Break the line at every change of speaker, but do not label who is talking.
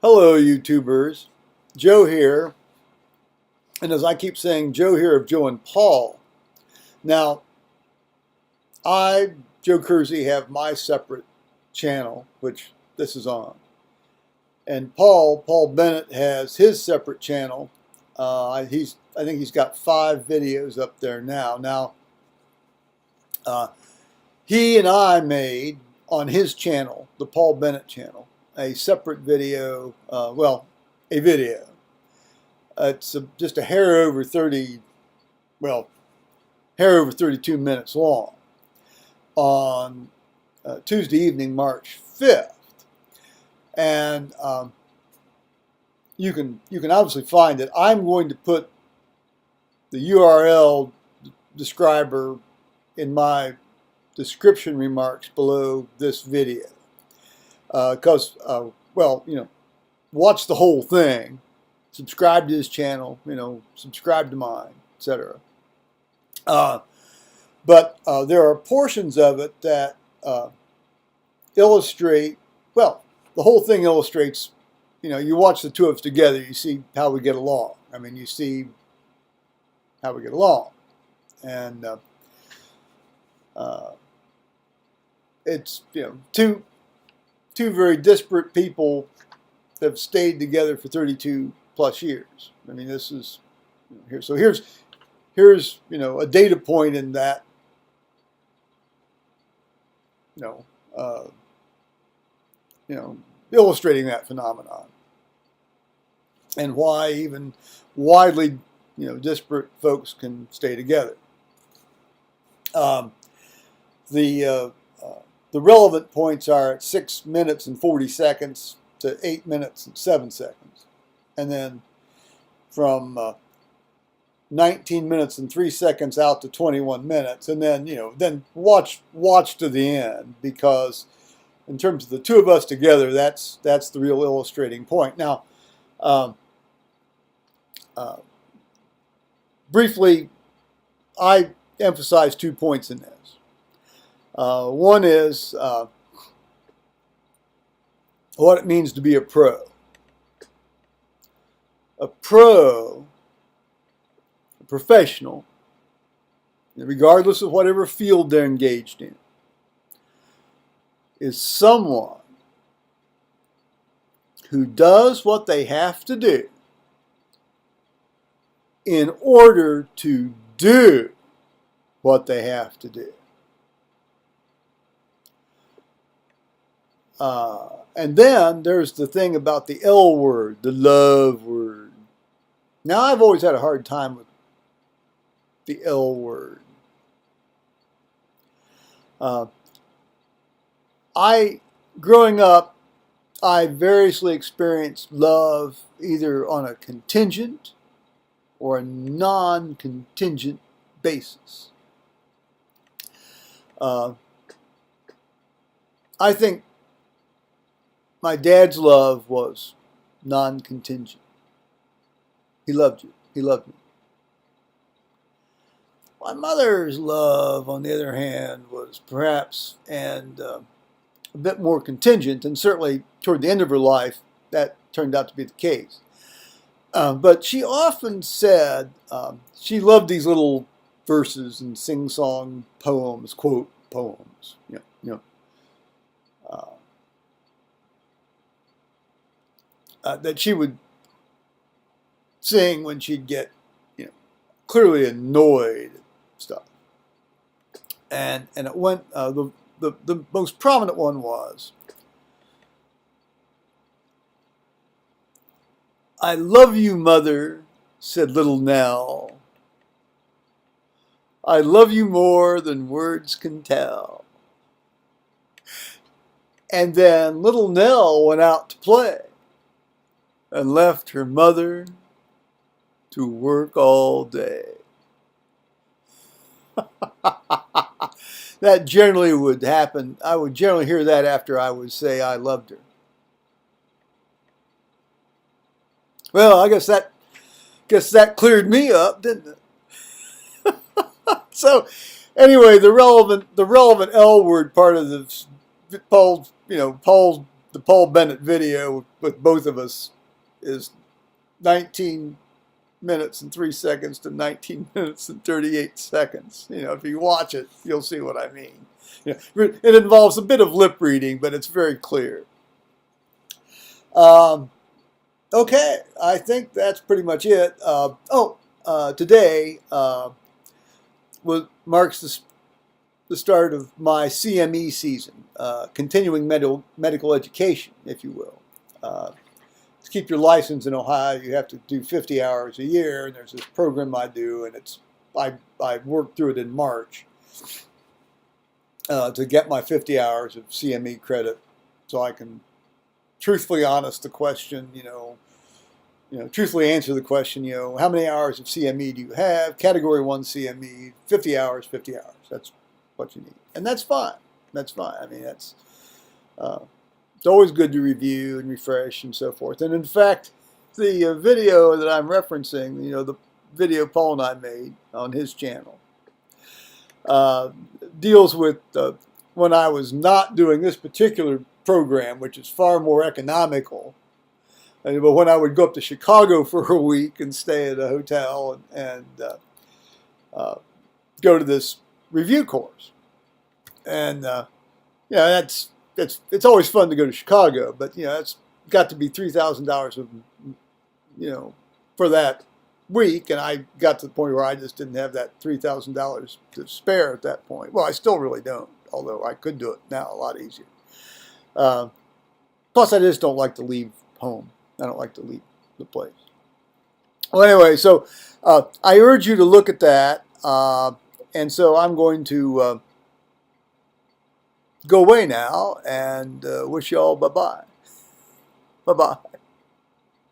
Hello, YouTubers. Joe here. And as I keep saying, Joe here of Joe and Paul. Now, Joe Kersey, have my separate channel, which this is on. And Paul Bennett, has his separate channel. I think he's got 5 videos up there now. Now, he and I made on his channel, the Paul Bennett channel, a separate video, a video. It's just a hair over 32 minutes long on Tuesday evening, March 5th. And you can obviously find it. I'm going to put the URL describer in my description remarks below this video. Because, watch the whole thing. Subscribe to his channel, subscribe to mine, etc. But there are portions of it that illustrate, the whole thing illustrates, you watch the two of us together, you see how we get along. You see how we get along. And it's, two very disparate people that have stayed together for 32 plus years. This is here. So here's a data point in that, illustrating that phenomenon and why even widely disparate folks can stay together. The relevant points are at 6 minutes and 40 seconds to 8 minutes and 7 seconds. And then from 19 minutes and 3 seconds out to 21 minutes. And then, then watch to the end, because in terms of the two of us together, that's the real illustrating point. Now, briefly, I emphasize 2 points in this. One is what it means to be a pro. A pro, a professional, regardless of whatever field they're engaged in, is someone who does what they have to do in order to do what they have to do. And then there's the thing about the L word, the love word. Now, I've always had a hard time with the L word. Growing up, I variously experienced love either on a contingent or a non-contingent basis. I think my dad's love was non-contingent. He loved you. He loved me. My mother's love, on the other hand, was perhaps a bit more contingent, and certainly toward the end of her life, that turned out to be the case. But she often said she loved these little verses and sing-song poems, quote poems, that she would sing when she'd get, clearly annoyed at stuff. And it went, the most prominent one was, "I love you, mother," said little Nell. "I love you more than words can tell." And then little Nell went out to play and left her mother to work all day. That generally would happen. I would generally hear that after I would say I loved her. Well, I guess that cleared me up, didn't it? So, anyway, the relevant L word part of the Paul's the Paul Bennett video with both of us is 19 minutes and 3 seconds to 19 minutes and 38 seconds. If you watch it, you'll see what I mean. It involves a bit of lip reading, but it's very clear. Okay, I think that's pretty much it. Today marks the start of my CME season, continuing medical education, if you will. To keep your license in Ohio, you have to do 50 hours a year, and there's this program I do, and I worked through it in March to get my 50 hours of CME credit, so I can truthfully answer the question, how many hours of CME do you have? Category 1 CME, 50 hours, 50 hours. That's what you need. And that's fine. That's fine. I mean, it's always good to review and refresh and so forth. And in fact, the video that I'm referencing, the video Paul and I made on his channel, deals with when I was not doing this particular program, which is far more economical. But when I would go up to Chicago for a week and stay at a hotel and go to this review course, and it's always fun to go to Chicago, but it's got to be $3,000 for that week, and I got to the point where I just didn't have that $3,000 to spare at that point. Well, I still really don't, although I could do it now a lot easier. Plus, I just don't like to leave home. I don't like to leave the place. Well, anyway, so I urge you to look at that, and so I'm going to go away now and wish you all bye-bye. Bye-bye.